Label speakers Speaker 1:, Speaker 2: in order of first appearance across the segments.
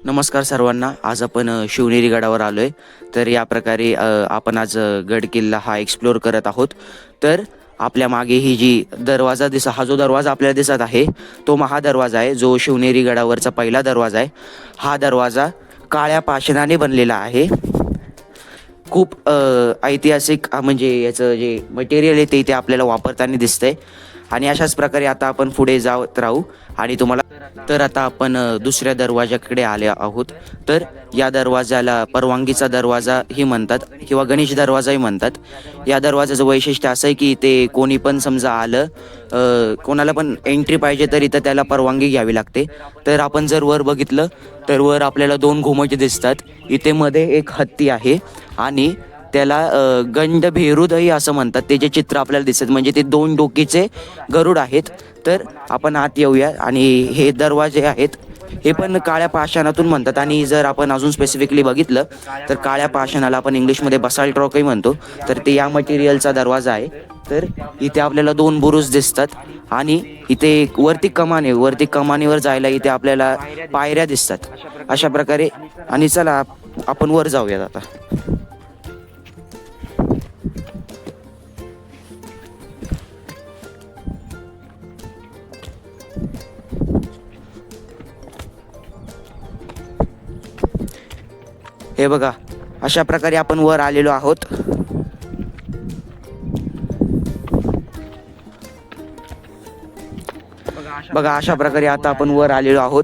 Speaker 1: नमस्कार सर्वांना. आज आपण शिवनेरी गडावर आलो आहे. तर या प्रकारे आपण आज गड किल्ला हा एक्सप्लोअर करत आहोत. तर आपल्या मागे ही जी हा जो दरवाजा आपल्याला दिसत आहे तो महादरवाजा आहे, जो शिवनेरी गडावरचा पहिला दरवाजा आहे. हा दरवाजा काळ्या पाषाणाने बनलेला आहे. खूप ऐतिहासिक म्हणजे याचं जे मटेरियल आहे ते इथे आपल्याला वापरताना दिसतंय. आणि अशाच प्रकारे आता आपण पुढे जात राहू आणि तुम्हाला तर आता आपण दुसऱ्या दरवाजाकडे आले आहोत. तर या दरवाजाला परवानगीचा दरवाजा ही म्हणतात किंवा गणेश दरवाजाही म्हणतात. या दरवाजाचं वैशिष्ट्य असं आहे की ते कोणी पण समजा आलं, कोणाला पण एंट्री पाहिजे तर इथं त्याला परवानगी घ्यावी लागते. तर आपण जर वर बघितलं तर वर आपल्याला 2 घुमट दिसतात. इथे मध्ये एक हत्ती आहे आणि त्याला गंडभेरुदही असं म्हणतात. ते जे चित्र आपल्याला दिसत म्हणजे ते 2 डोकीचे गरुड आहेत. तर आपण आत येऊया. आणि हे दरवाजे आहेत हे पण काळ्या पाषाणातून म्हणतात. आणि जर आपण अजून स्पेसिफिकली बघितलं तर काळ्या पाषाणाला आपण इंग्लिशमध्ये बसाल्ट रॉकही म्हणतो. तर ते या मटेरियलचा दरवाजा आहे. तर इथे आपल्याला 2 बुरुज दिसतात आणि इथे वरती कमान आहे. वरती कमानीवर जायला इथे आपल्याला पायऱ्या दिसतात अशा प्रकारे. आणि चला आपण वर जाऊयात आता. हे बघा, अशा प्रकारे आपण वर आलेलो आहोत. बघा, अशा प्रकारे आता आपण वर आलेलो आहोत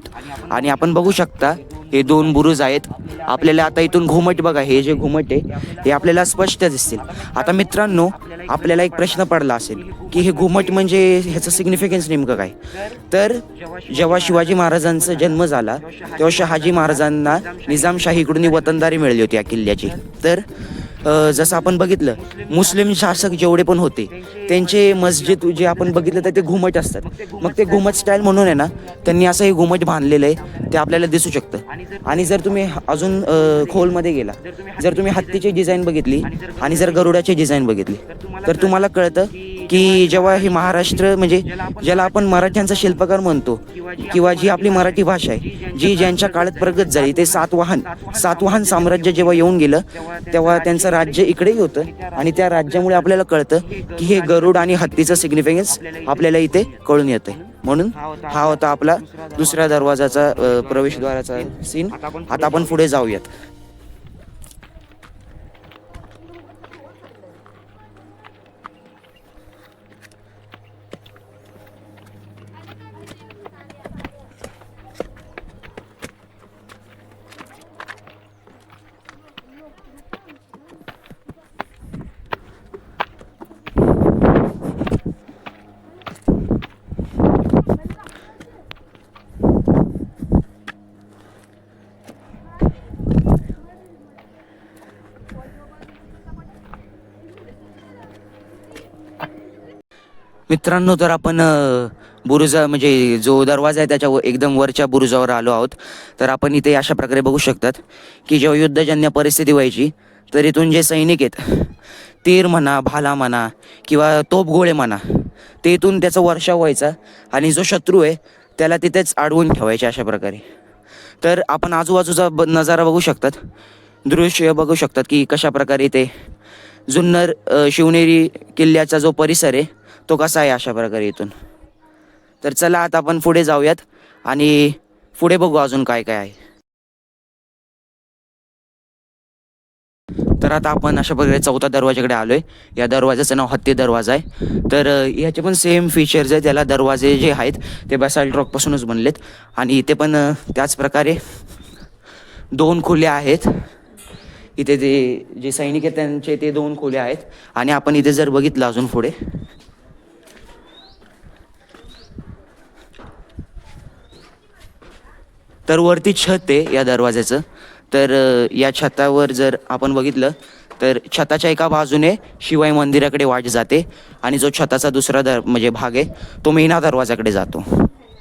Speaker 1: आणि आपण बघू शकता हे 2 बुरुज आहेत. आपल्याला आता इथून घुमट बघा, हे जे घुमट आहे हे आपल्याला स्पष्ट दिसतील. आता मित्रांनो, आपल्याला एक प्रश्न पडला असेल की हे घुमट म्हणजे ह्याचं सिग्निफिकन्स नेमकं काय. तर जेव्हा शिवाजी महाराजांचा जन्म झाला तेव्हा शहाजी महाराजांना निजामशाहीकडून वतनदारी मिळाली होती या किल्ल्याची. तर जसं आपण बघितलं, मुस्लिम शासक जेवढे पण होते त्यांचे मस्जिद जे आपण बघितलं तर ते घुमट असतात. मग ते घुमट स्टाईल म्हणून आहे ना, त्यांनी असं हे घुमट बांधलेलं आहे, ते आपल्याला दिसू शकतं. आणि जर तुम्ही अजून खोलमध्ये गेला, जर तुम्ही हत्तीची डिझाईन बघितली आणि जर गरुडाची डिझाईन बघितली तर तुम्हाला कळतं की जेव्हा हे महाराष्ट्र म्हणजे ज्याला आपण मराठ्यांचा शिल्पकार म्हणतो किंवा जी आपली मराठी भाषा आहे जी ज्यांच्या काळात प्रगत झाली, ते सातवाहन साम्राज्य जेव्हा येऊन गेलं तेव्हा त्यांचं राज्य इकडेही होतं. आणि त्या राज्यामुळे आपल्याला कळतं की हे गरुड आणि हत्तीचं सिग्निफिकन्स आपल्याला इथे कळून येतं. म्हणून हा होता आपला दुसऱ्या दरवाजाचा प्रवेशद्वाराचा सीन. आता आपण पुढे जाऊयात. मित्रांनो, तर आपण बुरुजा म्हणजे जो दरवाजा आहे त्याच्या एकदम वरच्या बुरुजावर आलो आहोत. तर आपण इथे अशा प्रकारे बघू शकतात की जेव्हा युद्धजन्य परिस्थिती व्हायची तर इथून जे सैनिक आहेत, तीर म्हणा, भाला म्हणा किंवा तोफगोळे म्हणा, ते इथून त्याचा वर्षाव व्हायचा आणि जो शत्रू आहे त्याला तिथेच अडवून ठेवायचे अशा प्रकारे. तर आपण आजूबाजूचा नजारा बघू शकतात, दृश्य बघू शकतात की कशा प्रकारे ते जुन्नर शिवनेरी किल्ल्याचा जो परिसर आहे तो कसा आहे अशा प्रकारे इथून. तर चला आता आपण पुढे जाऊयात आणि पुढे बघू अजून काय काय आहे. तर आता आपण अशा प्रकारे 4थ्या दरवाजाकडे आलोय. या दरवाजाचं नाव हत्ती दरवाजा आहे. तर याचे पण सेम फीचर्स आहेत. त्याला दरवाजे जे आहेत ते बसाल्ट रॉक पासूनच बनलेत आणि इथे पण त्याच प्रकारे 2 खोल्या आहेत. इथे जे सैनिक आहेत त्यांचे ते 2 खोल्या आहेत. आणि आपण इथे जर बघितलं अजून पुढे तर वरती छत आहे या दरवाजाचं. तर या छतावर जर आपण बघितलं तर छताच्या एका बाजूने शिवाई मंदिराकडे वाट जाते आणि जो छताचा दुसरा म्हणजे भाग आहे तो मेना दरवाजाकडे जातो.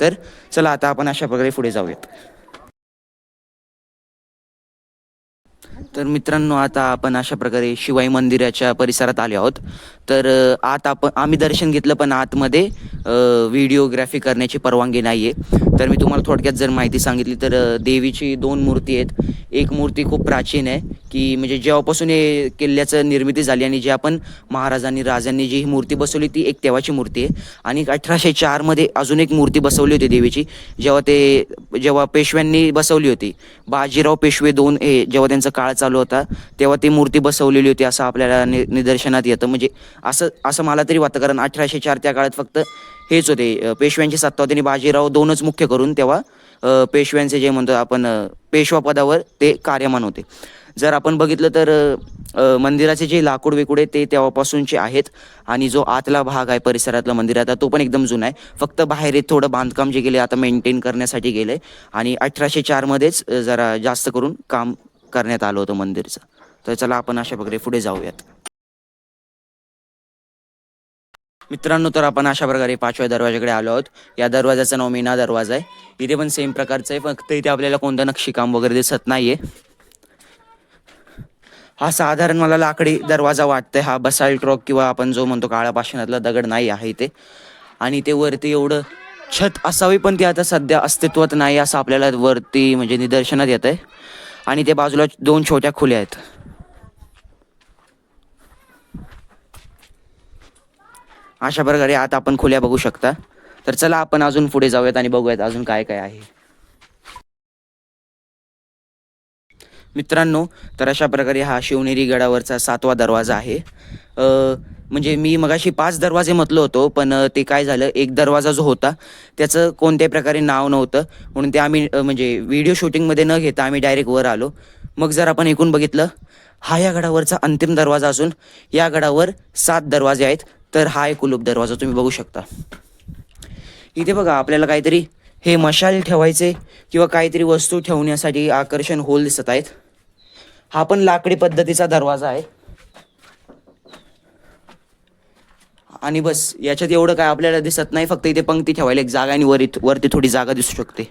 Speaker 1: तर चला आता आपण अशा प्रकारे पुढे जाऊयात. तर मित्रांनो, आता आपण अशा प्रकारे शिवाई मंदिराच्या परिसरात आले आहोत. तर आत आम्ही दर्शन घेतलं, पण आतमध्ये व्हिडिओग्राफी करण्याची परवानगी नाही आहे. तर मी तुम्हाला थोडक्यात जर माहिती सांगितली तर देवीची 2 मूर्ती आहेत. एक मूर्ती खूप प्राचीन आहे, की म्हणजे जेव्हापासून हे किल्ल्याचं निर्मिती झाली आणि जे आपण महाराजांनी राजांनी जी ही मूर्ती बसवली ती एक तेव्हाची मूर्ती आहे. आणि 1804मध्ये अजून एक मूर्ती बसवली होती देवीची, जेव्हा पेशव्यांनी बसवली होती. बाजीराव पेशवे 2 हे जेव्हा त्यांचा काळ चालू होता तेव्हा ती मूर्ती बसवलेली होती, असं आपल्याला निदर्शनात येतं. म्हणजे असं असं मला तरी वाटतं, कारण 1804 त्या काळात फक्त हेच होते, पेशव्यांची सत्ता होती आणि बाजीराव 2च मुख्य करून तेव्हा पेशव्यांचे जे म्हणतो आपण पेशवा पदावर ते कार्यमान होते. जर आपण बघितलं तर मंदिराचे जे लाकूड वेकूड आहे ते तेव्हापासूनचे आहेत. आणि जो आतला भाग आहे परिसरातला मंदिराचा तो पण एकदम जुना आहे. फक्त बाहेर थोडं बांधकाम जे गेले आता मेंटेन करण्यासाठी गेले. आणि 1804मध्येच जरा जास्त करून काम करण्यात आलं होतं मंदिरचं. तर चला आपण अशा प्रकारे पुढे जाऊयात. मित्रांनो, तर आपण अशा प्रकारे 5व्या दरवाजाकडे आलो आहोत. या दरवाजाचं नाव मीना दरवाजा आहे. इथे पण सेम प्रकारचं आहे, फक्त इथे आपल्याला कोणतं नक्षीकाम वगैरे दिसत नाहीये. हा साधारण मला लाकडी दरवाजा वाटतंय. हा बसाल्ट रॉक किंवा आपण जो म्हणतो काळा पाषाणातला दगड नाही आहे इथे. आणि ते वरती एवढं छत असावी, पण ते आता सध्या अस्तित्वात नाही असं आपल्याला वरती म्हणजे निदर्शनात येत आहे. आणि ते बाजूला 2 छोट्या खोल्या आहेत. अशा प्रकारे आता आपण खोल्या बघू शकता. तर चला आपण अजून पुढे जाऊयात आणि बघूयात अजून काय काय आहे. मित्रांनो, तर अशा प्रकारे हा शिवनेरी गडावरचा 7वा दरवाजा आहे. म्हणजे मी मगाशी 5 दरवाजे म्हटलो होतो, पण ते काय झालं, एक दरवाजा जो होता त्याचं कोणत्याही प्रकारे नाव नव्हतं, म्हणून ते आम्ही म्हणजे व्हिडिओ शूटिंगमध्ये न घेता आम्ही डायरेक्ट वर आलो. मग जर आपण एकूण बघितलं, हा या गडावरचा अंतिम दरवाजा असून या गडावर 7 दरवाजे आहेत. तर हा एक कुलूप दरवाजा तुम्ही बघू शकता. इथे बघा आपल्याला काहीतरी हे मशाल ठेवायचे किंवा काहीतरी वस्तू ठेवण्यासाठी आकर्षण होल दिसत आहेत. हा पण लाकडी पद्धतीचा दरवाजा आहे. आणि बस याच्यात एवढं काय आपल्याला दिसत नाही, फक्त इथे पंक्ती ठेवायला एक जागा आणि वरती थोडी जागा दिसू शकते.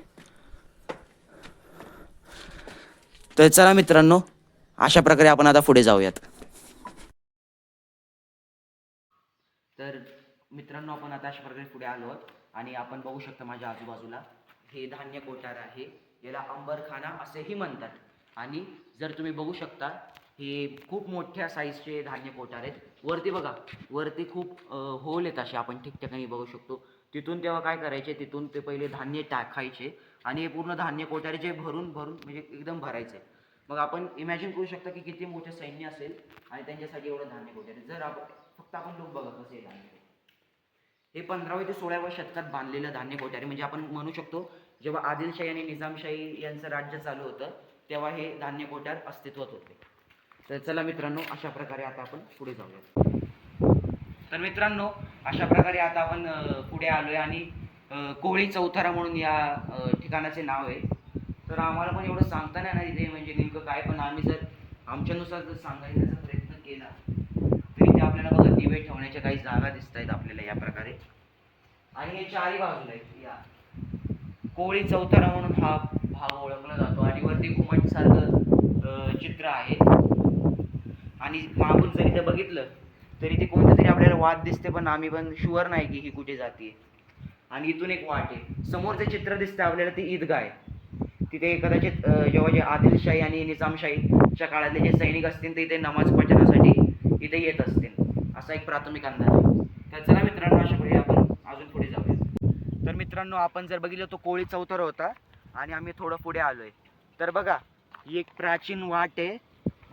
Speaker 1: तर चला मित्रांनो, अशा प्रकारे आपण आता पुढे जाऊयात. तर मित्रांनो, आपण आता अशा प्रकारे पुढे आलो आहोत आणि आपण बघू शकता माझ्या आजूबाजूला हे धान्य कोठार आहे. याला अंबरखाना असेही म्हणतात. आणि जर तुम्ही बघू शकता, हे खूप मोठ्या साईजचे धान्य कोठार आहेत. वरती बघा, वरती खूप होल आहेत असे आपण ठिकठिकाणी बघू शकतो. तिथून तेव्हा काय करायचे, तिथून ते पहिले धान्य टाकायचे आणि हे पूर्ण धान्य कोठारे जे भरून भरून म्हणजे एकदम भरायचे. मग आपण इमॅजिन करू शकता की किती मोठे सैन्य असेल आणि त्यांच्यासाठी एवढं धान्य कोठारे. जर आपण फक्त आपण लोक बघत कसे धान्य, हे 15व्या ते 16व्या शतकात बांधलेलं धान्य कोठारे. म्हणजे आपण म्हणू शकतो जेव्हा आदिलशाही आणि निजामशाही यांचं राज्य चालू होतं तेव्हा हे धान्य कोठार अस्तित्वात होते. तर चला मित्रांनो, अशा प्रकारे आता आपण पुढे जाऊया. तर मित्रांनो, अशा प्रकारे आता आपण पुढे आलोय आणि कोळी चौथरा म्हणून या ठिकाणाचे नाव आहे. तर आम्हाला पण एवढं सांगता नाही ना इथे म्हणजे नेमकं काय, पण आम्ही जर आमच्यानुसार जर सांगायचा प्रयत्न केला तरी ते आपल्याला बघा दिवे ठेवण्याच्या काही जागा दिसत आहेत आपल्याला या प्रकारे. आणि हे चारही बाजूला आहेत. या कोळी चौथरा म्हणून हा भाग ओळखला जातो आणि वरती घुमट सारखं चित्र आहे. आणि मागून जर इथे बघितलं तरी ते कोणतं तरी आपल्याला वाट दिसते, पण आम्ही पण शुअर नाही की ही कुठे जाते. आणि इथून एक वाट आहे. समोर जे चित्र दिसतं आपल्याला ती ईदगाह आहे. तिथे कदाचित जेव्हा जे आदिलशाही आणि निजामशाहीच्या काळातले जे सैनिक असतील ते इथे नमाज पठणासाठी इथे येत असतील, असा एक प्राथमिक अंदाज आहे. तर चला मित्रांनो, अशा प्रकारे आपण अजून पुढे जाऊया. तर मित्रांनो, आपण जर बघितलं तो कोळी चौथरा होता आणि आम्ही थोडं पुढे आलोय. तर बघा, ही एक प्राचीन वाट आहे,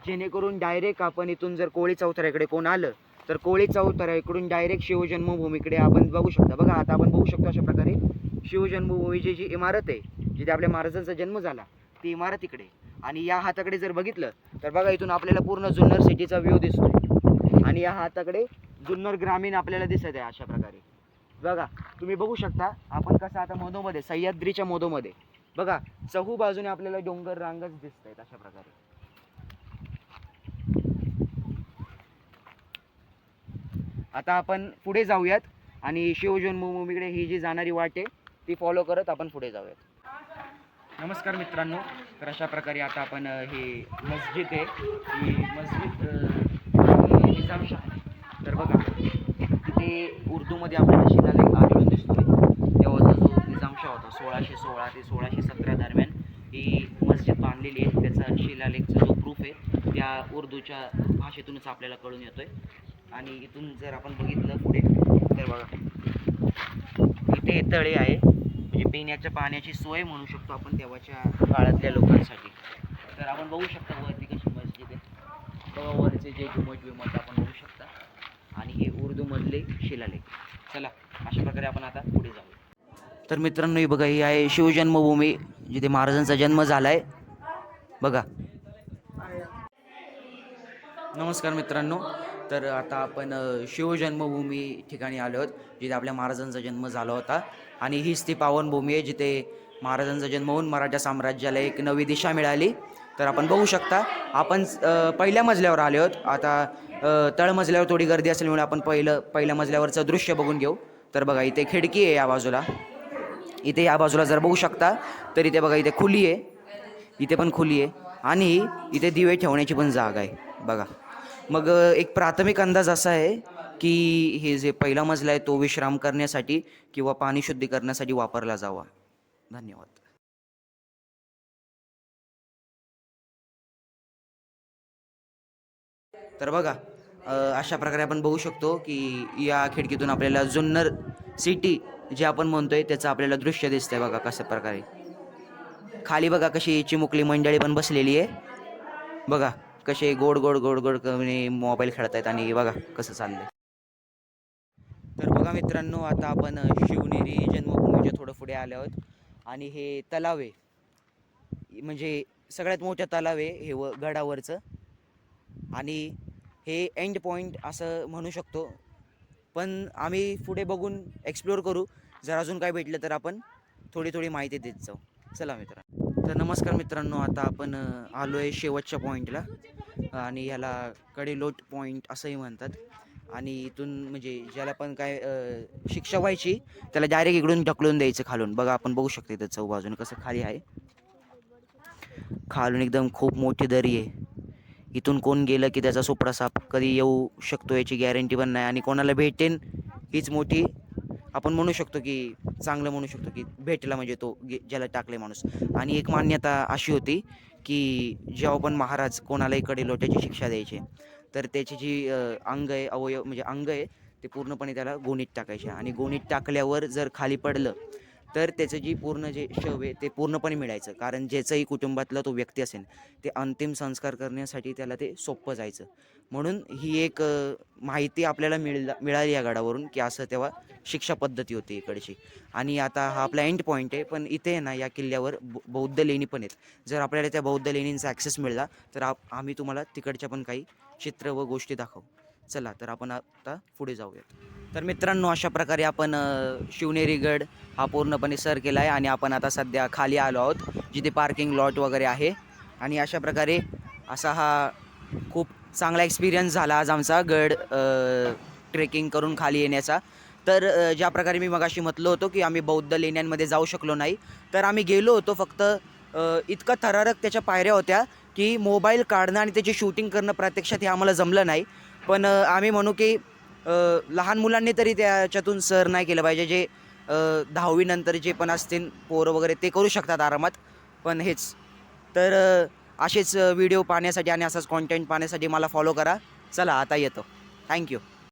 Speaker 1: जेणेकरून डायरेक्ट आपण इथून जर कोळी चौथऱ्याकडे कोण आलं तर कोळी चौथऱ्याकडून डायरेक्ट शिवजन्मभूमीकडे आपण बघू शकता. बघा आता आपण बघू शकतो अशा प्रकारे शिवजन्मभूमीची जी इमारत आहे, जिथे आपल्या महाराजांचा जन्म झाला, ती इमारत इकडे. आणि या हाताकडे जर बघितलं तर बघा, इथून आपल्याला पूर्ण जुन्नर सिटीचा व्ह्यू दिसतोय. आणि या हाताकडे जुन्नर ग्रामीण आपल्याला दिसत आहे अशा प्रकारे. बघा तुम्ही बघू शकता, आपण कसं आता मधोमध्ये सह्याद्रीच्या मधोमध्ये बघा चहू बाजूने आपल्याला डोंगर रांगच दिसत आहेत अशा प्रकारे. आता आपण पुढे जाऊयात आणि शिवजन्मभूमीकडे ही जी जाणारी वाट आहे ती फॉलो करत आपण पुढे जाऊयात. नमस्कार मित्रांनो. तर अशा प्रकारे आता आपण हे मस्जिद आहे, ही मस्जिद निजामशाह आहे. तर बघा तिथे उर्दूमध्ये आपल्याला शिलालेख आढळून दिसतोय. तेव्हाचा जो निजामशाह होता 1616 ते 1617 दरम्यान ही मस्जिद बांधलेली आहे. त्याचा शिलालेखचा जो प्रूफ आहे त्या उर्दूच्या भाषेतूनच आपल्याला कळून येतोय. आणि इथून जर आपण बघितलं पुढे तर बघा इथे तळे आहे, म्हणजे पिण्याच्या पाण्याची सोय म्हणू शकतो आपण तेव्हाच्या काळातल्या लोकांसाठी. तर आपण बघू शकता वरती कशी मस्जिद आहे, तेव्हा वरचे जे घुमट विमट आपण बघू शकता. आणि हे उर्दूमधले शिलालेख. चला अशा प्रकारे आपण आता पुढे जाऊ. तर मित्रांनो ही बघा, ही आहे शिवजन्मभूमी, जिथे महाराजांचा जन्म झाला आहे. बघा. नमस्कार मित्रांनो. तर आता आपण शिवजन्मभूमी ठिकाणी आलो आहोत, जिथे आपल्या महाराजांचा जन्म झाला होता. आणि हीच ती पावनभूमी आहे जिथे महाराजांचा जन्म होऊन मराठा साम्राज्याला एक नवी दिशा मिळाली. तर आपण बघू शकता आपण पहिल्या मजल्यावर आलो आहोत. आता तळमजल्यावर थोडी गर्दी असल्यामुळे आपण पहिल्या मजल्यावरचं दृश्य बघून घेऊ. तर बघा इथे खिडकी आहे या बाजूला, इथे या बाजूला जर बघू शकता तर इथे बघा इथे खुली आहे, इथे पण खुली आहे. आणि इथे दिवे ठेवण्याची पण जागा आहे बघा. मग एक प्राथमिक अंदाज असा आहे की हे जे पहिला मजला आहे तो विश्राम करण्यासाठी किंवा पाणी शुद्धीकरणासाठी वापरला जावा. धन्यवाद. तर बघा अशा प्रकारे आपण बघू शकतो की या खिडकीतून आपल्याला जुन्नर सिटी जे आपण म्हणतोय त्याचं आपल्याला दृश्य दिसतंय. बघा कशा प्रकारे खाली बघा कशी चिमुकली मंडळी पण बसलेली आहे. बघा कसे गोड गोड गोड गोड कमी मोबाईल खेळतायत आणि बघा कसं चाललंय. तर बघा मित्रांनो आता आपण शिवनेरी जन्मभूमीच्या थोडं पुढे आलो आहोत. आणि हे तलाव आहे, म्हणजे सगळ्यात मोठं तलाव आहे हे गडावरचं. आणि हे एंड पॉईंट असं म्हणू शकतो. पण आम्ही पुढे बघून एक्सप्लोअर करू, जर अजून काय भेटलं तर आपण थोडी थोडी माहिती देत जाऊ. चला मित्रांनो. तर नमस्कार मित्रांनो, आता आपण आलो आहे शेवटच्या पॉईंटला. आणि ह्याला कडेलोट पॉईंट असंही म्हणतात. आणि इथून म्हणजे ज्याला पण काय शिक्षा व्हायची त्याला डायरेक्ट इकडून ढकलून द्यायचं खालून. बघा आपण बघू शकतो इथं चौबाजून कसं खाली आहे, खालून एकदम खूप मोठी दरी आहे. इथून कोण गेलं की त्याचा सुपडा साप कधी येऊ शकतो याची गॅरंटी पण नाही. आणि कोणाला भेटेन हीच मोठी आपण म्हणू शकतो की चांगलं म्हणू शकतो की भेटला म्हणजे तो ज्याला टाकले माणूस. आणि एक मान्यता अशी होती की जेव्हा पण महाराज कोणालाही कडेलोट्याची शिक्षा द्यायची तर त्याची जी अंग आहे अवयव म्हणजे अंग आहे ते पूर्णपणे त्याला गोणीत टाकायचे. आणि गोणीत टाकल्यावर जर खाली पडलं तर त्याचं जी पूर्ण जे शव आहे ते पूर्णपणे मिळायचं. कारण ज्याचंही कुटुंबातला तो व्यक्ती असेल ते अंतिम संस्कार करण्यासाठी त्याला ते सोपं जायचं. म्हणून ही एक माहिती आपल्याला मिळाली या गडावरून की असं तेव्हा शिक्षा पद्धती होती इकडची. आणि आता हा आपला एंड पॉईंट आहे, पण इथे ना या किल्ल्यावर बौद्ध लेणी पण आहेत. जर आपल्याला त्या बौद्ध लेणींचा ॲक्सेस मिळाला तर आम्ही तुम्हाला तिकडच्या पण काही चित्र व गोष्टी दाखवू. चला तर आपण आता पुढे जाऊयात. तर मित्रांनो अशा प्रकारे आपण शिवनेरी गड हा पूर्णपणे सर केला आहे. आणि आपण आता सध्या खाली आलो आहोत जिथे पार्किंग लॉट वगैरे आहे. आणि अशा प्रकारे असा हा खूप चांगला एक्सपिरियन्स झाला आज आमचा गड ट्रेकिंग करून खाली येण्याचा. तर ज्या प्रकारे मी मगाशी म्हटलं होतं की आम्ही बौद्ध लेण्यांमध्ये जाऊ शकलो नाही, तर आम्ही गेलो होतो फक्त इतकं थरारक त्याच्या पायऱ्या होत्या की मोबाईल काढणं आणि त्याची शूटिंग करणं प्रत्यक्षात हे आम्हाला जमलं नाही. पण आम्ही म्हणू की लहान मुलांनी तरी त्याच्यातून सर नाही केलं पाहिजे. जे 10वी नंतर जे पण असतील पोरं वगैरे ते करू शकतात आरामात. पण हेच तर असेच व्हिडिओ पाहण्यासाठी आणि असाच कॉन्टेंट पाहण्यासाठी मला फॉलो करा. चला आता येतो. थँक्यू.